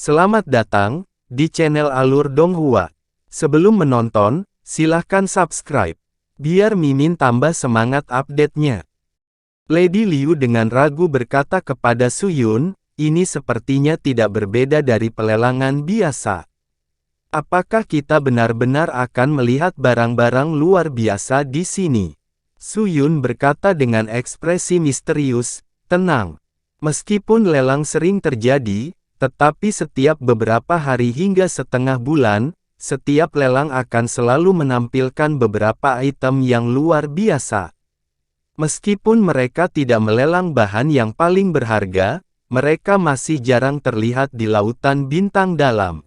Selamat datang di channel Alur Donghua. Sebelum menonton, silahkan subscribe, biar Mimin tambah semangat update-nya. Lady Liu dengan ragu berkata kepada Suyun, ini sepertinya tidak berbeda dari pelelangan biasa. Apakah kita benar-benar akan melihat barang-barang luar biasa di sini? Suyun berkata dengan ekspresi misterius, tenang. Meskipun lelang sering terjadi, tetapi setiap beberapa hari hingga setengah bulan, setiap lelang akan selalu menampilkan beberapa item yang luar biasa. Meskipun mereka tidak melelang bahan yang paling berharga, mereka masih jarang terlihat di lautan bintang dalam.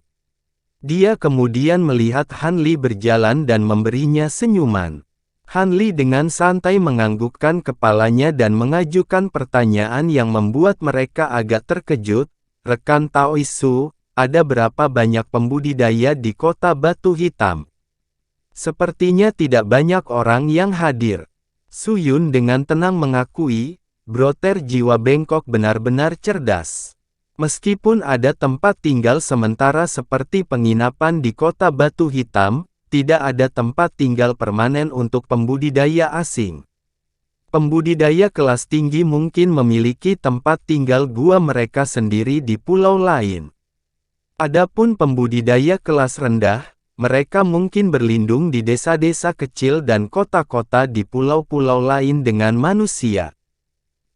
Dia kemudian melihat Han Li berjalan dan memberinya senyuman. Han Li dengan santai menganggukkan kepalanya dan mengajukan pertanyaan yang membuat mereka agak terkejut, rekan Taoisu, ada berapa banyak pembudidaya di kota Batu Hitam? Sepertinya tidak banyak orang yang hadir. Suyun dengan tenang mengakui, Broter jiwa bengkok benar-benar cerdas. Meskipun ada tempat tinggal sementara seperti penginapan di kota Batu Hitam, tidak ada tempat tinggal permanen untuk pembudidaya asing. Pembudidaya kelas tinggi mungkin memiliki tempat tinggal gua mereka sendiri di pulau lain. Adapun pembudidaya kelas rendah, mereka mungkin berlindung di desa-desa kecil dan kota-kota di pulau-pulau lain dengan manusia.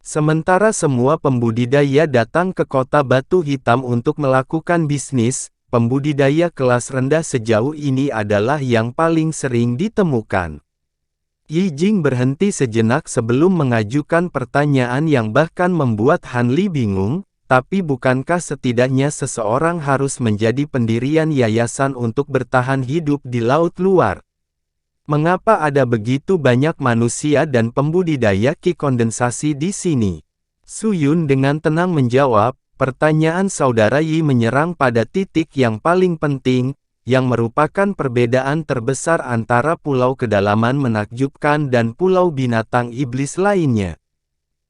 Sementara semua pembudidaya datang ke kota Batu Hitam untuk melakukan bisnis, pembudidaya kelas rendah sejauh ini adalah yang paling sering ditemukan. Yi Jing berhenti sejenak sebelum mengajukan pertanyaan yang bahkan membuat Han Li bingung, tapi bukankah setidaknya seseorang harus menjadi pendirian yayasan untuk bertahan hidup di laut luar? Mengapa ada begitu banyak manusia dan pembudidaya ki kondensasi di sini? Suyun dengan tenang menjawab, pertanyaan saudara Yi menyerang pada titik yang paling penting, yang merupakan perbedaan terbesar antara pulau kedalaman menakjubkan dan pulau binatang iblis lainnya.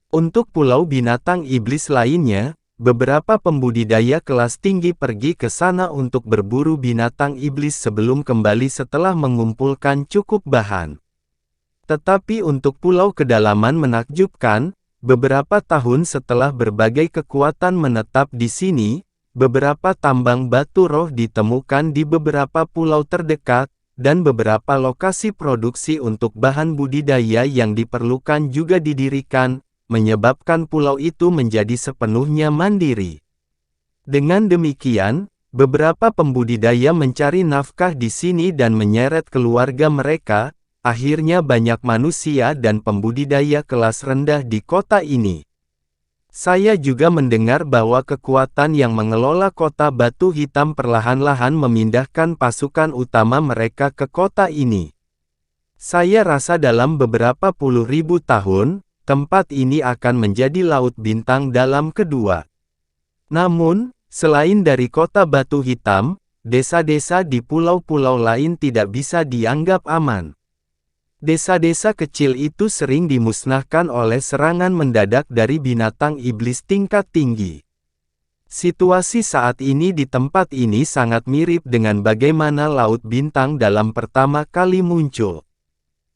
Untuk pulau binatang iblis lainnya, beberapa pembudidaya kelas tinggi pergi ke sana untuk berburu binatang iblis sebelum kembali setelah mengumpulkan cukup bahan. Tetapi untuk pulau kedalaman menakjubkan, beberapa tahun setelah berbagai kekuatan menetap di sini, beberapa tambang batu roh ditemukan di beberapa pulau terdekat, dan beberapa lokasi produksi untuk bahan budidaya yang diperlukan juga didirikan, menyebabkan pulau itu menjadi sepenuhnya mandiri. Dengan demikian, beberapa pembudidaya mencari nafkah di sini dan menyeret keluarga mereka, akhirnya banyak manusia dan pembudidaya kelas rendah di kota ini. Saya juga mendengar bahwa kekuatan yang mengelola kota Batu Hitam perlahan-lahan memindahkan pasukan utama mereka ke kota ini. Saya rasa dalam beberapa puluh ribu tahun, tempat ini akan menjadi laut bintang dalam kedua. Namun, selain dari kota Batu Hitam, desa-desa di pulau-pulau lain tidak bisa dianggap aman. Desa-desa kecil itu sering dimusnahkan oleh serangan mendadak dari binatang iblis tingkat tinggi. Situasi saat ini di tempat ini sangat mirip dengan bagaimana laut bintang dalam pertama kali muncul.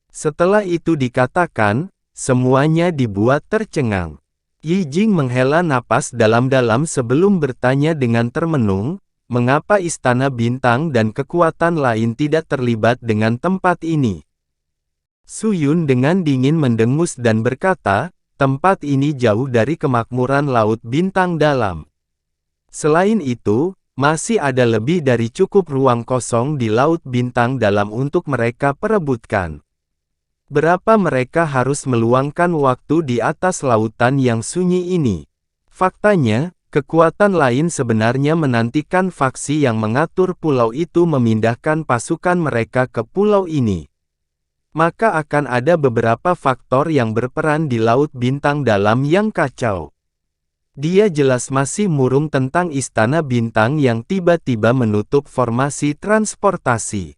Setelah itu dikatakan, semuanya dibuat tercengang. Yi Jing menghela napas dalam-dalam sebelum bertanya dengan termenung, mengapa istana bintang dan kekuatan lain tidak terlibat dengan tempat ini? Suyun dengan dingin mendengus dan berkata, tempat ini jauh dari kemakmuran laut bintang dalam. Selain itu, masih ada lebih dari cukup ruang kosong di laut bintang dalam untuk mereka perebutkan. Berapa mereka harus meluangkan waktu di atas lautan yang sunyi ini? Faktanya, kekuatan lain sebenarnya menantikan faksi yang mengatur pulau itu memindahkan pasukan mereka ke pulau ini. Maka akan ada beberapa faktor yang berperan di laut bintang dalam yang kacau. Dia jelas masih murung tentang istana bintang yang tiba-tiba menutup formasi transportasi.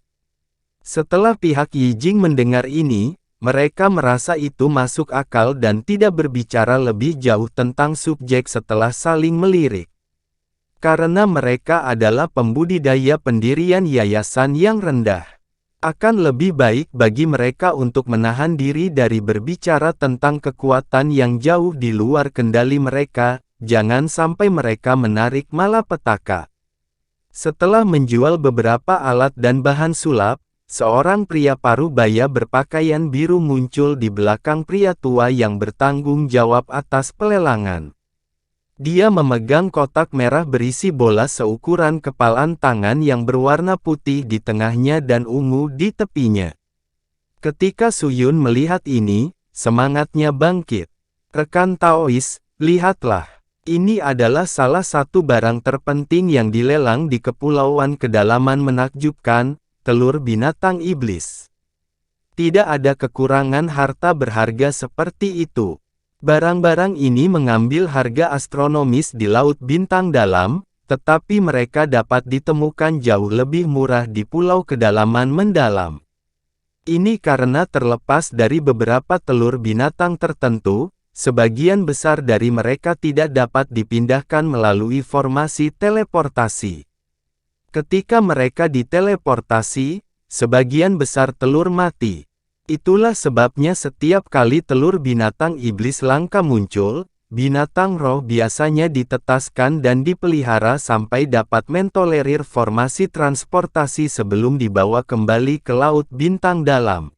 Setelah pihak Yi Jing mendengar ini, mereka merasa itu masuk akal dan tidak berbicara lebih jauh tentang subjek setelah saling melirik. Karena mereka adalah pembudidaya pendirian yayasan yang rendah. Akan lebih baik bagi mereka untuk menahan diri dari berbicara tentang kekuatan yang jauh di luar kendali mereka, jangan sampai mereka menarik malapetaka. Setelah menjual beberapa alat dan bahan sulap, seorang pria parubaya berpakaian biru muncul di belakang pria tua yang bertanggung jawab atas pelelangan. Dia memegang kotak merah berisi bola seukuran kepalan tangan yang berwarna putih di tengahnya dan ungu di tepinya. Ketika Suyun melihat ini, semangatnya bangkit. Rekan Taois, lihatlah. Ini adalah salah satu barang terpenting yang dilelang di Kepulauan Kedalaman Menakjubkan, telur binatang iblis. Tidak ada kekurangan harta berharga seperti itu. Barang-barang ini mengambil harga astronomis di Laut Bintang Dalam, tetapi mereka dapat ditemukan jauh lebih murah di Pulau Kedalaman Mendalam. Ini karena terlepas dari beberapa telur binatang tertentu, sebagian besar dari mereka tidak dapat dipindahkan melalui formasi teleportasi. Ketika mereka diteleportasi, sebagian besar telur mati. Itulah sebabnya setiap kali telur binatang iblis langka muncul, binatang roh biasanya ditetaskan dan dipelihara sampai dapat mentolerir formasi transportasi sebelum dibawa kembali ke Laut Bintang Dalam.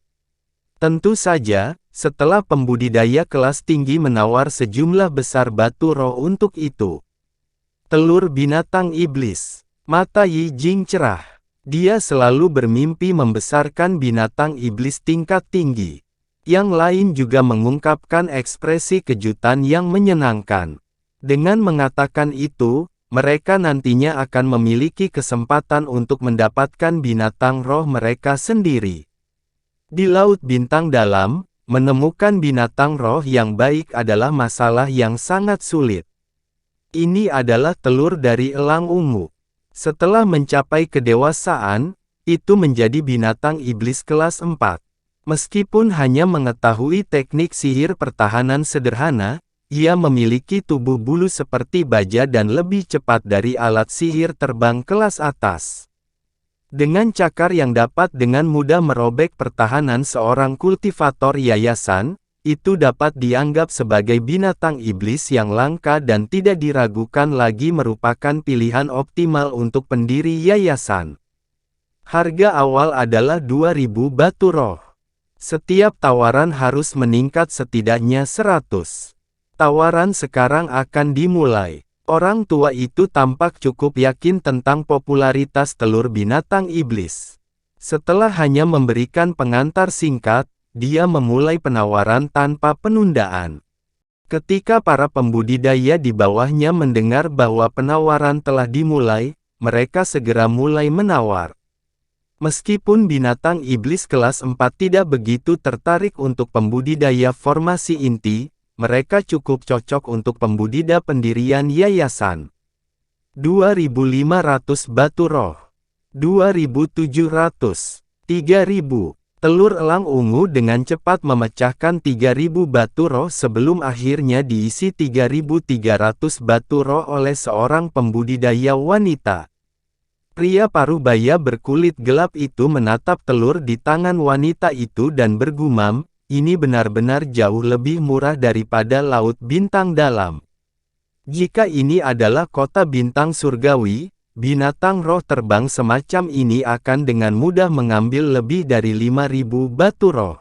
Tentu saja, setelah pembudidaya kelas tinggi menawar sejumlah besar batu roh untuk itu. Telur binatang iblis. Mata Yi Jing cerah. Dia selalu bermimpi membesarkan binatang iblis tingkat tinggi. Yang lain juga mengungkapkan ekspresi kejutan yang menyenangkan. Dengan mengatakan itu, mereka nantinya akan memiliki kesempatan untuk mendapatkan binatang roh mereka sendiri. Di Laut Bintang Dalam, menemukan binatang roh yang baik adalah masalah yang sangat sulit. Ini adalah telur dari elang ungu. Setelah mencapai kedewasaan, itu menjadi binatang iblis kelas 4. Meskipun hanya mengetahui teknik sihir pertahanan sederhana, ia memiliki tubuh bulu seperti baja dan lebih cepat dari alat sihir terbang kelas atas. Dengan cakar yang dapat dengan mudah merobek pertahanan seorang kultivator yayasan, itu dapat dianggap sebagai binatang iblis yang langka dan tidak diragukan lagi merupakan pilihan optimal untuk pendiri yayasan. Harga awal adalah 2.000 batu roh. Setiap tawaran harus meningkat setidaknya 100. Tawaran sekarang akan dimulai. Orang tua itu tampak cukup yakin tentang popularitas telur binatang iblis. Setelah hanya memberikan pengantar singkat, dia memulai penawaran tanpa penundaan. Ketika para pembudidaya di bawahnya mendengar bahwa penawaran telah dimulai, mereka segera mulai menawar. Meskipun binatang iblis kelas 4 tidak begitu tertarik untuk pembudidaya formasi inti, mereka cukup cocok untuk pembudidaya pendirian yayasan. 2.500 batu roh. 2.700. 3.000. Telur elang ungu dengan cepat memecahkan 3.000 batu roh sebelum akhirnya diisi 3.300 batu roh oleh seorang pembudidaya wanita. Pria parubaya berkulit gelap itu menatap telur di tangan wanita itu dan bergumam, ini benar-benar jauh lebih murah daripada Laut Bintang Dalam. Jika ini adalah kota bintang surgawi, binatang roh terbang semacam ini akan dengan mudah mengambil lebih dari 5.000 batu roh.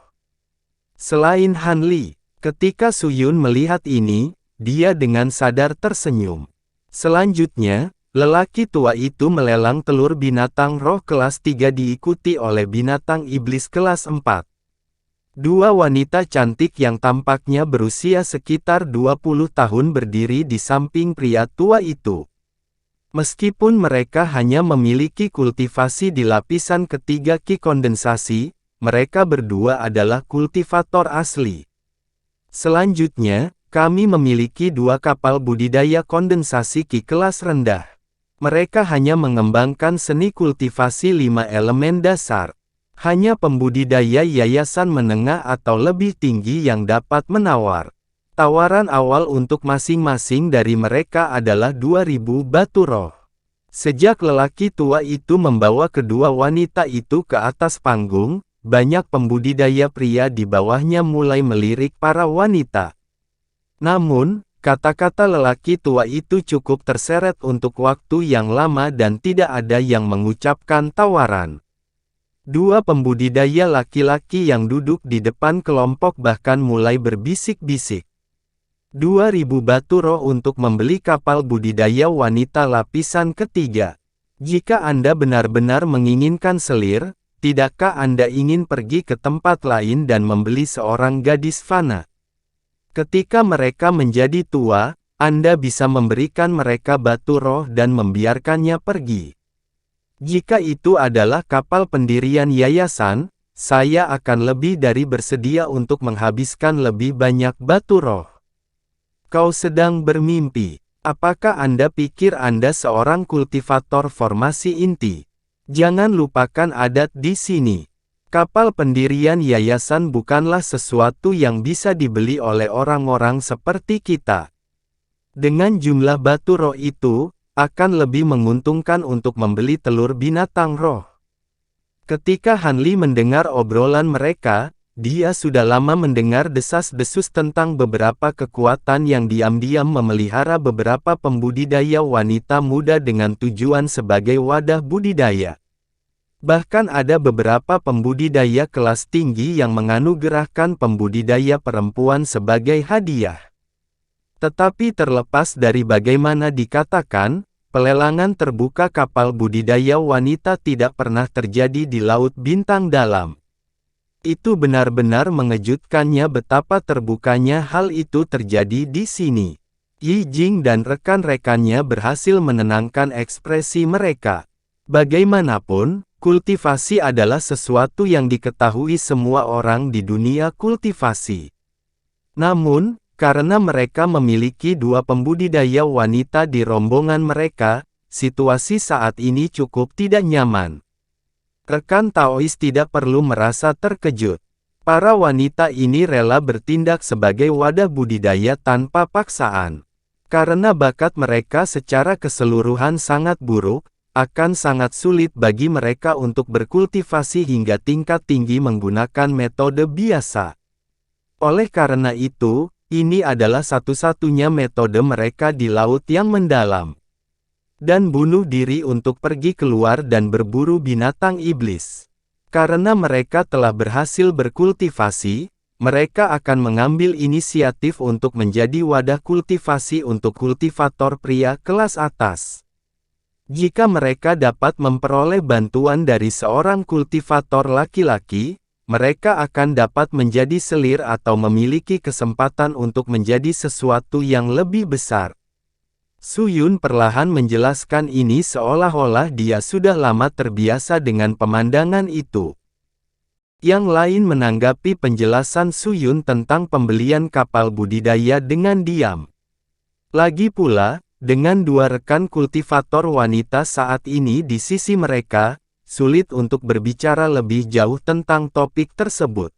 Selain Han Li, ketika Suyun melihat ini, dia dengan sadar tersenyum. Selanjutnya, lelaki tua itu melelang telur binatang roh kelas 3 diikuti oleh binatang iblis kelas 4. Dua wanita cantik yang tampaknya berusia sekitar 20 tahun berdiri di samping pria tua itu. Meskipun mereka hanya memiliki kultivasi di lapisan ketiga Ki kondensasi, mereka berdua adalah kultivator asli. Selanjutnya, kami memiliki 2 kapal budidaya kondensasi Ki kelas rendah. Mereka hanya mengembangkan seni kultivasi 5 elemen dasar. Hanya pembudidaya yayasan menengah atau lebih tinggi yang dapat menawar. Tawaran awal untuk masing-masing dari mereka adalah 2.000 batu roh. Sejak lelaki tua itu membawa kedua wanita itu ke atas panggung, banyak pembudidaya pria di bawahnya mulai melirik para wanita. Namun, kata-kata lelaki tua itu cukup terseret untuk waktu yang lama dan tidak ada yang mengucapkan tawaran. Dua pembudidaya laki-laki yang duduk di depan kelompok bahkan mulai berbisik-bisik. 2.000 batu roh untuk membeli kapal budidaya wanita lapisan ketiga. Jika Anda benar-benar menginginkan selir, tidakkah Anda ingin pergi ke tempat lain dan membeli seorang gadis fana? Ketika mereka menjadi tua, Anda bisa memberikan mereka batu roh dan membiarkannya pergi. Jika itu adalah kapal pendirian yayasan, saya akan lebih dari bersedia untuk menghabiskan lebih banyak batu roh. Kau sedang bermimpi. Apakah Anda pikir Anda seorang kultivator formasi inti? Jangan lupakan adat di sini. Kapal pendirian yayasan bukanlah sesuatu yang bisa dibeli oleh orang-orang seperti kita. Dengan jumlah batu roh itu, akan lebih menguntungkan untuk membeli telur binatang roh. Ketika Hanli mendengar obrolan mereka, dia sudah lama mendengar desas-desus tentang beberapa kekuatan yang diam-diam memelihara beberapa pembudidaya wanita muda dengan tujuan sebagai wadah budidaya. Bahkan ada beberapa pembudidaya kelas tinggi yang menganugerahkan pembudidaya perempuan sebagai hadiah. Tetapi terlepas dari bagaimana dikatakan, pelelangan terbuka kapal budidaya wanita tidak pernah terjadi di Laut Bintang Dalam. Itu benar-benar mengejutkannya betapa terbukanya hal itu terjadi di sini. Yi Jing dan rekan-rekannya berhasil menenangkan ekspresi mereka. Bagaimanapun, kultivasi adalah sesuatu yang diketahui semua orang di dunia kultivasi. Namun, karena mereka memiliki dua pembudidaya wanita di rombongan mereka, situasi saat ini cukup tidak nyaman. Rekan Taois tidak perlu merasa terkejut. Para wanita ini rela bertindak sebagai wadah budidaya tanpa paksaan. Karena bakat mereka secara keseluruhan sangat buruk, akan sangat sulit bagi mereka untuk berkultivasi hingga tingkat tinggi menggunakan metode biasa. Oleh karena itu, ini adalah satu-satunya metode mereka di laut yang mendalam. Dan bunuh diri untuk pergi keluar dan berburu binatang iblis. Karena mereka telah berhasil berkultivasi, mereka akan mengambil inisiatif untuk menjadi wadah kultivasi untuk kultivator pria kelas atas. Jika mereka dapat memperoleh bantuan dari seorang kultivator laki-laki, mereka akan dapat menjadi selir atau memiliki kesempatan untuk menjadi sesuatu yang lebih besar. Su Yun perlahan menjelaskan ini seolah-olah dia sudah lama terbiasa dengan pemandangan itu. Yang lain menanggapi penjelasan Su Yun tentang pembelian kapal budidaya dengan diam. Lagi pula, dengan dua rekan kultivator wanita saat ini di sisi mereka, sulit untuk berbicara lebih jauh tentang topik tersebut.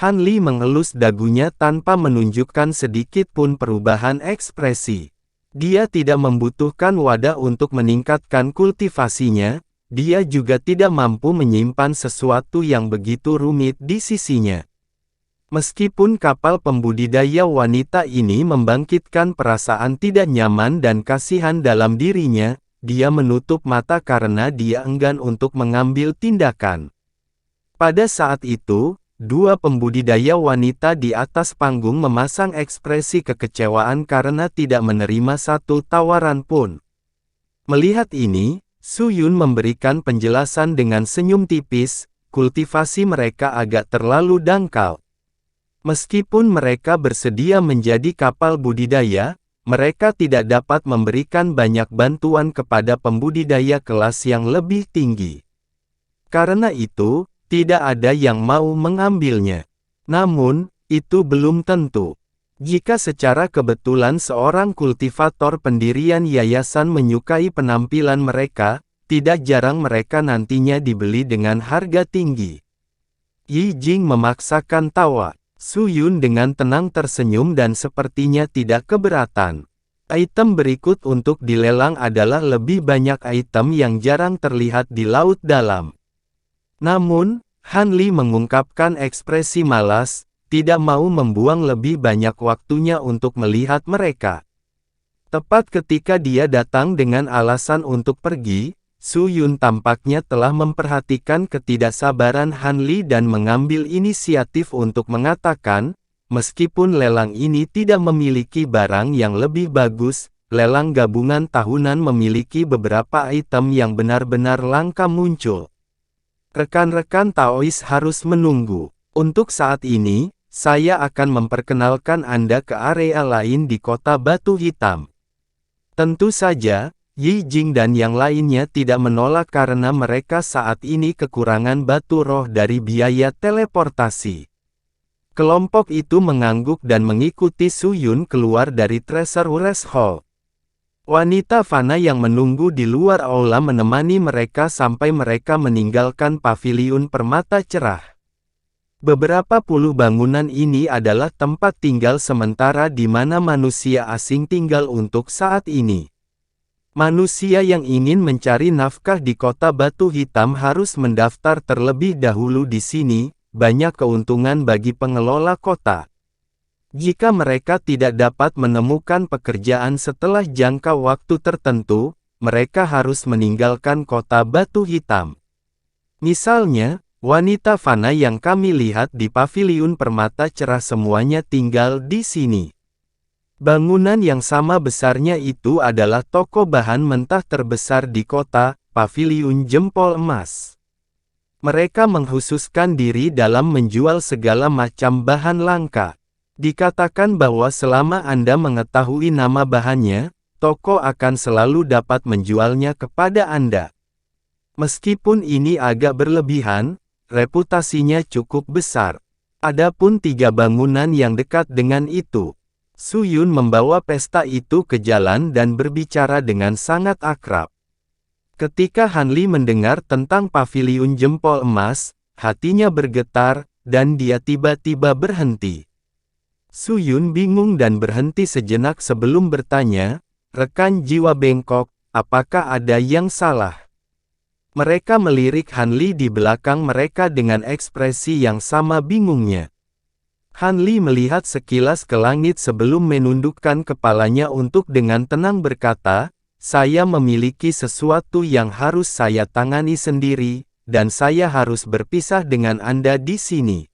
Han Li mengelus dagunya tanpa menunjukkan sedikit pun perubahan ekspresi. Dia tidak membutuhkan wadah untuk meningkatkan kultivasinya, dia juga tidak mampu menyimpan sesuatu yang begitu rumit di sisinya. Meskipun kapal pembudidaya wanita ini membangkitkan perasaan tidak nyaman dan kasihan dalam dirinya, dia menutup mata karena dia enggan untuk mengambil tindakan. Pada saat itu, dua pembudidaya wanita di atas panggung memasang ekspresi kekecewaan karena tidak menerima satu tawaran pun. Melihat ini, Su Yun memberikan penjelasan dengan senyum tipis, kultivasi mereka agak terlalu dangkal. Meskipun mereka bersedia menjadi kapal budidaya, mereka tidak dapat memberikan banyak bantuan kepada pembudidaya kelas yang lebih tinggi. Karena itu, tidak ada yang mau mengambilnya. Namun, itu belum tentu. Jika secara kebetulan seorang kultivator pendirian yayasan menyukai penampilan mereka, tidak jarang mereka nantinya dibeli dengan harga tinggi. Yi Jing memaksakan tawa. Su Yun dengan tenang tersenyum dan sepertinya tidak keberatan. Item berikut untuk dilelang adalah lebih banyak item yang jarang terlihat di laut dalam. Namun, Han Li mengungkapkan ekspresi malas, tidak mau membuang lebih banyak waktunya untuk melihat mereka. Tepat ketika dia datang dengan alasan untuk pergi, Su Yun tampaknya telah memperhatikan ketidaksabaran Han Li dan mengambil inisiatif untuk mengatakan, meskipun lelang ini tidak memiliki barang yang lebih bagus, lelang gabungan tahunan memiliki beberapa item yang benar-benar langka muncul. Rekan-rekan Taois harus menunggu. Untuk saat ini, saya akan memperkenalkan Anda ke area lain di Kota Batu Hitam. Tentu saja, Yi Jing dan yang lainnya tidak menolak karena mereka saat ini kekurangan batu roh dari biaya teleportasi. Kelompok itu mengangguk dan mengikuti Su Yun keluar dari Treasure Hall. Wanita fana yang menunggu di luar aula menemani mereka sampai mereka meninggalkan paviliun permata cerah. Beberapa puluh bangunan ini adalah tempat tinggal sementara di mana manusia asing tinggal untuk saat ini. Manusia yang ingin mencari nafkah di Kota Batu Hitam harus mendaftar terlebih dahulu di sini, banyak keuntungan bagi pengelola kota. Jika mereka tidak dapat menemukan pekerjaan setelah jangka waktu tertentu, mereka harus meninggalkan Kota Batu Hitam. Misalnya, wanita fana yang kami lihat di paviliun permata cerah semuanya tinggal di sini. Bangunan yang sama besarnya itu adalah toko bahan mentah terbesar di kota, paviliun jempol emas. Mereka mengkhususkan diri dalam menjual segala macam bahan langka. Dikatakan bahwa selama Anda mengetahui nama bahannya, toko akan selalu dapat menjualnya kepada Anda. Meskipun ini agak berlebihan, reputasinya cukup besar. Adapun 3 bangunan yang dekat dengan itu. Su Yun membawa pesta itu ke jalan dan berbicara dengan sangat akrab. Ketika Han Li mendengar tentang paviliun jempol emas, hatinya bergetar, dan dia tiba-tiba berhenti. Su Yun bingung dan berhenti sejenak sebelum bertanya, "Rekan jiwa bengkok, apakah ada yang salah?" Mereka melirik Han Li di belakang mereka dengan ekspresi yang sama bingungnya. Han Li melihat sekilas ke langit sebelum menundukkan kepalanya untuk dengan tenang berkata, "Saya memiliki sesuatu yang harus saya tangani sendiri, dan saya harus berpisah dengan Anda di sini.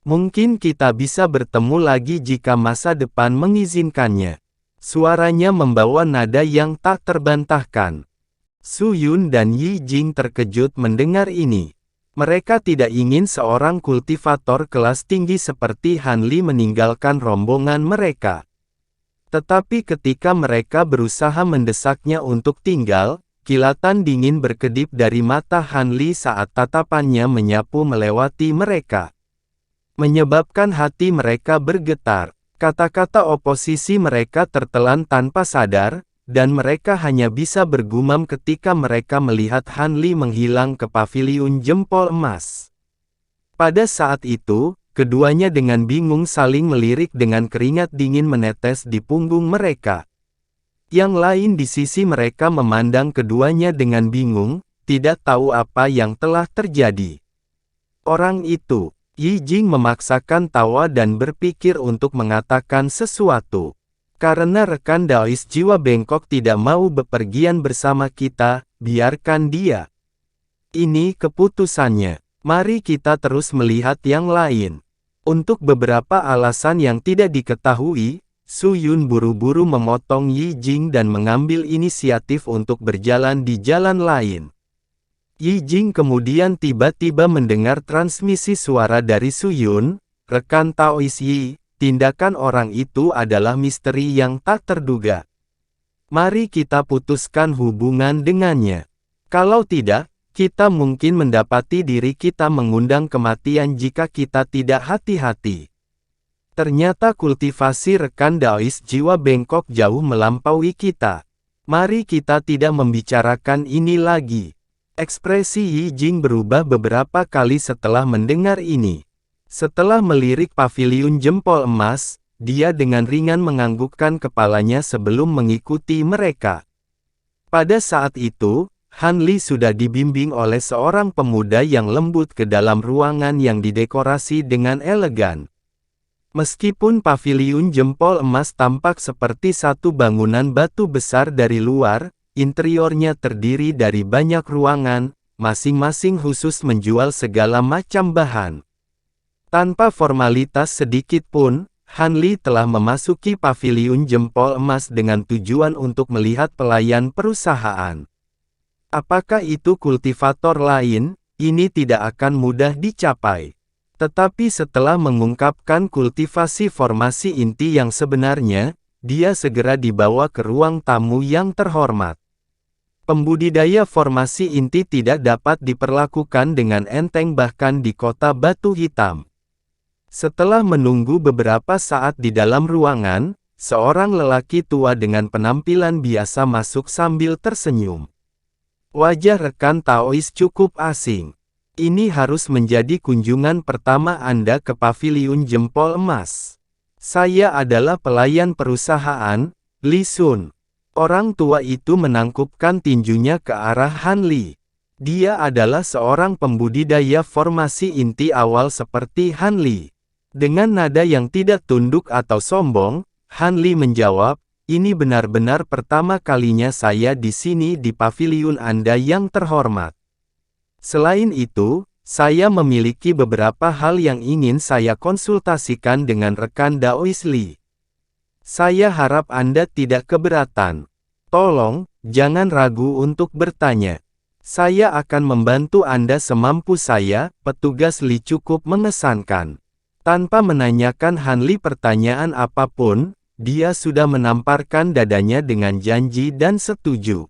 Mungkin kita bisa bertemu lagi jika masa depan mengizinkannya." Suaranya membawa nada yang tak terbantahkan. Su Yun dan Yi Jing terkejut mendengar ini. Mereka tidak ingin seorang kultivator kelas tinggi seperti Han Li meninggalkan rombongan mereka. Tetapi ketika mereka berusaha mendesaknya untuk tinggal, kilatan dingin berkedip dari mata Han Li saat tatapannya menyapu melewati mereka. Menyebabkan hati mereka bergetar. Kata-kata oposisi mereka tertelan tanpa sadar, dan mereka hanya bisa bergumam ketika mereka melihat Han Li menghilang ke paviliun jempol emas. Pada saat itu, keduanya dengan bingung saling melirik dengan keringat dingin menetes di punggung mereka. Yang lain di sisi mereka memandang keduanya dengan bingung, tidak tahu apa yang telah terjadi. Orang itu, Yi Jing memaksakan tawa dan berpikir untuk mengatakan sesuatu. "Karena rekan Daois jiwa bengkok tidak mau bepergian bersama kita, biarkan dia. Ini keputusannya. Mari kita terus melihat yang lain." Untuk beberapa alasan yang tidak diketahui, Su Yun buru-buru memotong Yi Jing dan mengambil inisiatif untuk berjalan di jalan lain. Yi Jing kemudian tiba-tiba mendengar transmisi suara dari Su Yun, "Rekan Taois Yi, tindakan orang itu adalah misteri yang tak terduga. Mari kita putuskan hubungan dengannya. Kalau tidak, kita mungkin mendapati diri kita mengundang kematian jika kita tidak hati-hati." Ternyata kultivasi rekan Daois jiwa bengkok jauh melampaui kita. Mari kita tidak membicarakan ini lagi. Ekspresi Yi Jing berubah beberapa kali setelah mendengar ini. Setelah melirik paviliun jempol emas, dia dengan ringan menganggukkan kepalanya sebelum mengikuti mereka. Pada saat itu, Han Li sudah dibimbing oleh seorang pemuda yang lembut ke dalam ruangan yang didekorasi dengan elegan. Meskipun paviliun jempol emas tampak seperti satu bangunan batu besar dari luar, interiornya terdiri dari banyak ruangan, masing-masing khusus menjual segala macam bahan. Tanpa formalitas sedikit pun, Han Li telah memasuki paviliun jempol emas dengan tujuan untuk melihat pelayan perusahaan. Apakah itu kultivator lain? Ini tidak akan mudah dicapai. Tetapi setelah mengungkapkan kultivasi formasi inti yang sebenarnya, dia segera dibawa ke ruang tamu yang terhormat. Pembudidaya formasi inti tidak dapat diperlakukan dengan enteng bahkan di kota batu hitam. Setelah menunggu beberapa saat di dalam ruangan, seorang lelaki tua dengan penampilan biasa masuk sambil tersenyum. Wajah rekan Taois cukup asing. Ini harus menjadi kunjungan pertama Anda ke paviliun jempol emas. Saya adalah pelayan perusahaan, Li Sun. Orang tua itu menangkupkan tinjunya ke arah Han Li. Dia adalah seorang pembudidaya formasi inti awal seperti Han Li. Dengan nada yang tidak tunduk atau sombong, Han Li menjawab, "Ini benar-benar pertama kalinya saya di sini di paviliun Anda yang terhormat. Selain itu, saya memiliki beberapa hal yang ingin saya konsultasikan dengan rekan Daois Li. Saya harap Anda tidak keberatan. Tolong, jangan ragu untuk bertanya. Saya akan membantu Anda semampu saya." Petugas Li cukup mengesankan. Tanpa menanyakan Han Li pertanyaan apapun, dia sudah menamparkan dadanya dengan janji dan setuju.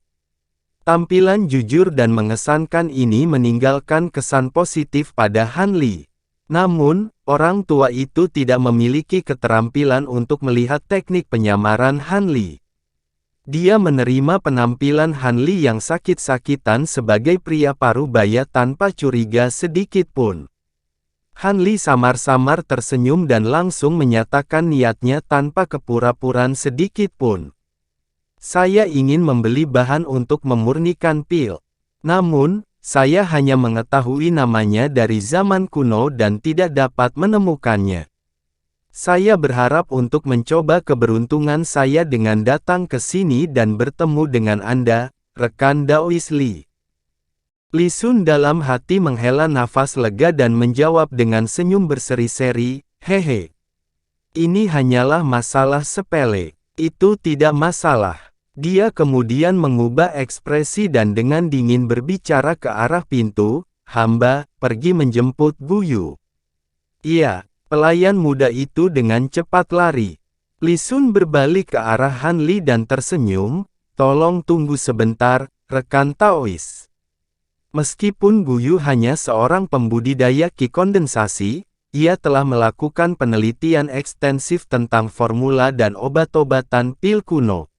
Tampilan jujur dan mengesankan ini meninggalkan kesan positif pada Han Li. Namun, orang tua itu tidak memiliki keterampilan untuk melihat teknik penyamaran Han Li. Dia menerima penampilan Han Li yang sakit-sakitan sebagai pria parubaya tanpa curiga sedikit pun. Han Li samar-samar tersenyum dan langsung menyatakan niatnya tanpa kepura-puraan sedikit pun. "Saya ingin membeli bahan untuk memurnikan pil. Namun, saya hanya mengetahui namanya dari zaman kuno dan tidak dapat menemukannya. Saya berharap untuk mencoba keberuntungan saya dengan datang ke sini dan bertemu dengan Anda, rekan Daois Li." Li Sun dalam hati menghela nafas lega dan menjawab dengan senyum berseri-seri, "Hehe. Ini hanyalah masalah sepele. Itu tidak masalah." Dia kemudian mengubah ekspresi dan dengan dingin berbicara ke arah pintu, "Hamba pergi menjemput Bu Yu." "Iya." Pelayan muda itu dengan cepat lari. Li Sun berbalik ke arah Han Li dan tersenyum, "Tolong tunggu sebentar, rekan Taois. Meskipun Gu Yu hanya seorang pembudidaya ki kondensasi, ia telah melakukan penelitian ekstensif tentang formula dan obat-obatan pil kuno.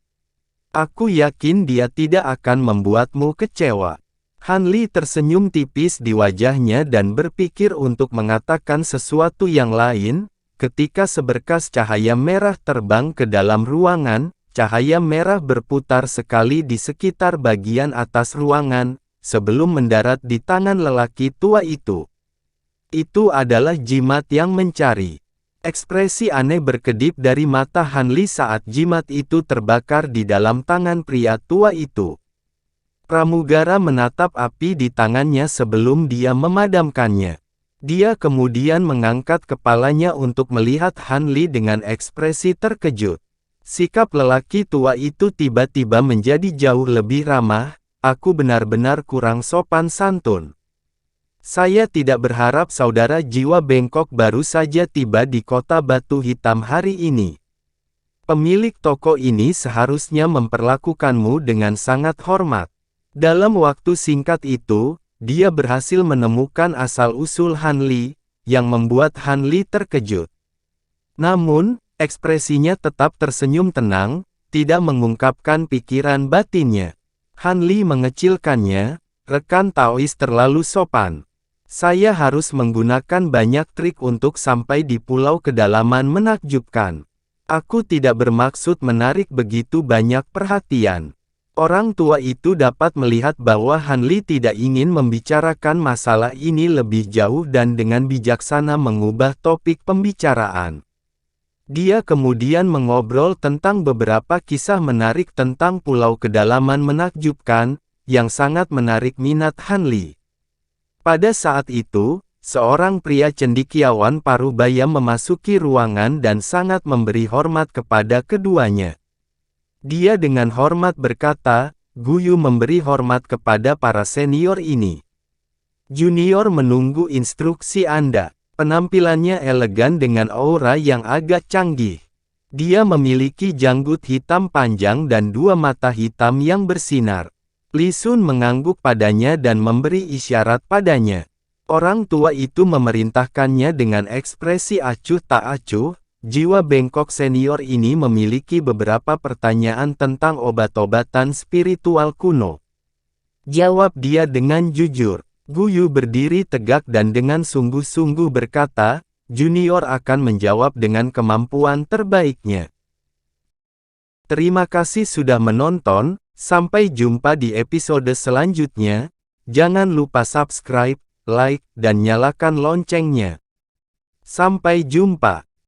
Aku yakin dia tidak akan membuatmu kecewa." Han Li tersenyum tipis di wajahnya dan berpikir untuk mengatakan sesuatu yang lain, ketika seberkas cahaya merah terbang ke dalam ruangan. Cahaya merah berputar sekali di sekitar bagian atas ruangan, sebelum mendarat di tangan lelaki tua itu. Itu adalah jimat yang mencari. Ekspresi aneh berkedip dari mata Han Li saat jimat itu terbakar di dalam tangan pria tua itu. Pramugara menatap api di tangannya sebelum dia memadamkannya. Dia kemudian mengangkat kepalanya untuk melihat Han Li dengan ekspresi terkejut. Sikap lelaki tua itu tiba-tiba menjadi jauh lebih ramah. "Aku benar-benar kurang sopan santun. Saya tidak berharap saudara jiwa bengkok baru saja tiba di kota batu hitam hari ini. Pemilik toko ini seharusnya memperlakukanmu dengan sangat hormat." Dalam waktu singkat itu, dia berhasil menemukan asal-usul Han Li, yang membuat Han Li terkejut. Namun, ekspresinya tetap tersenyum tenang, tidak mengungkapkan pikiran batinnya. Han Li mengecilkannya, "Rekan Taois terlalu sopan. Saya harus menggunakan banyak trik untuk sampai di pulau kedalaman menakjubkan. Aku tidak bermaksud menarik begitu banyak perhatian. Orang tua itu dapat melihat bahwa Hanli tidak ingin membicarakan masalah ini lebih jauh dan dengan bijaksana mengubah topik pembicaraan. Dia kemudian mengobrol tentang beberapa kisah menarik tentang pulau kedalaman menakjubkan, yang sangat menarik minat Hanli. Pada saat itu, seorang pria cendekiawan parubaya memasuki ruangan dan sangat memberi hormat kepada keduanya. Dia dengan hormat berkata, "Guyu memberi hormat kepada para senior ini. Junior menunggu instruksi Anda." Penampilannya elegan dengan aura yang agak canggih. Dia memiliki janggut hitam panjang dan dua mata hitam yang bersinar. Li Sun mengangguk padanya dan memberi isyarat padanya. Orang tua itu memerintahkannya dengan ekspresi acuh tak acuh. Jiwa bengkok senior ini memiliki beberapa pertanyaan tentang obat-obatan spiritual kuno. Jawab dia dengan jujur. Guyu berdiri tegak dan dengan sungguh-sungguh berkata, "Junior akan menjawab dengan kemampuan terbaiknya." Terima kasih sudah menonton. Sampai jumpa di episode selanjutnya. Jangan lupa subscribe, like, dan nyalakan loncengnya. Sampai jumpa.